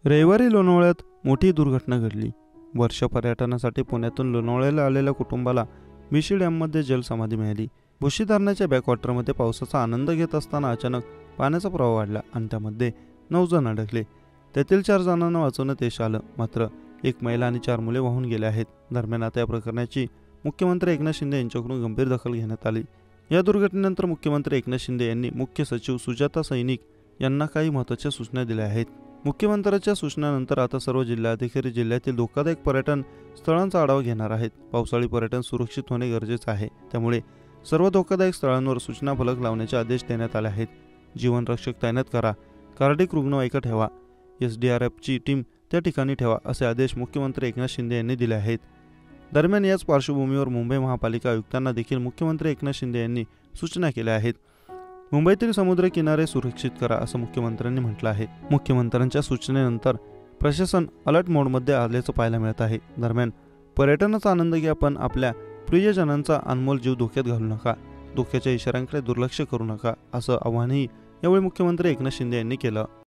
रविवारी लोणावळ्यात मोठी दुर्घटना घडली। वर्ष पर्यटनासाठी पुण्यातून लोणावळ्याला आलेल्या कुटुंबाला मिशी डॅममध्ये जलसमाधी मिळाली। भुशी धरणाच्या बॅकवॉटरमध्ये पावसाचा आनंद घेत असताना अचानक पाण्याचा प्रवाह वाढला आणि त्यामध्ये 9 जण अडकले। त्यातील 4 जणांना वाचवण्यात यश आलं, मात्र एक महिला आणि 4 मुले वाहून गेले आहेत। दरम्यान आता या प्रकरणाची मुख्यमंत्री एकनाथ शिंदे यांच्याकडून गंभीर दखल घेण्यात आली। या दुर्घटनेनंतर मुख्यमंत्री एकनाथ शिंदे यांनी मुख्य सचिव सुजाता सैनिक यांना काही महत्त्वाच्या सूचना दिल्या आहेत। मुख्यमंत्र्यांच्या सूचनानंतर आता सर्व जिल्हाधिकारी जिल्ह्यातील धोकादायक पर्यटन स्थळांचा आढावा घेणार आहेत। पावसाळी पर्यटन सुरक्षित होणे गरजेचे आहे, त्यामुळे सर्व धोकादायक स्थळांवर सूचना फलक लावण्याचे आदेश देण्यात आले आहेत। जीवनरक्षक तैनात करा, कार्डिक रुग्णवाहिका ठेवा, SDRFची टीम त्या ठिकाणी ठेवा, असे आदेश मुख्यमंत्री एकनाथ शिंदे यांनी दिले आहेत। दरम्यान याच पार्श्वभूमीवर मुंबई महापालिका आयुक्तांना देखील मुख्यमंत्री एकनाथ शिंदे यांनी सूचना केल्या आहेत। मुंबईतील समुद्र किनारे सुरक्षित करा, असं मुख्यमंत्र्यांनी म्हटलं आहे। मुख्यमंत्र्यांच्या सूचनेनंतर प्रशासन अलर्ट मोडमध्ये आल्याचं पाहायला मिळत आहे। दरम्यान पर्यटनाचा आनंद घ्या, पण आपल्या प्रियजनांचा अनमोल जीव धोक्यात घालू नका, धोक्याच्या इशाऱ्यांकडे दुर्लक्ष करू नका, असं आवाहनही यावेळी मुख्यमंत्री एकनाथ शिंदे यांनी केलं।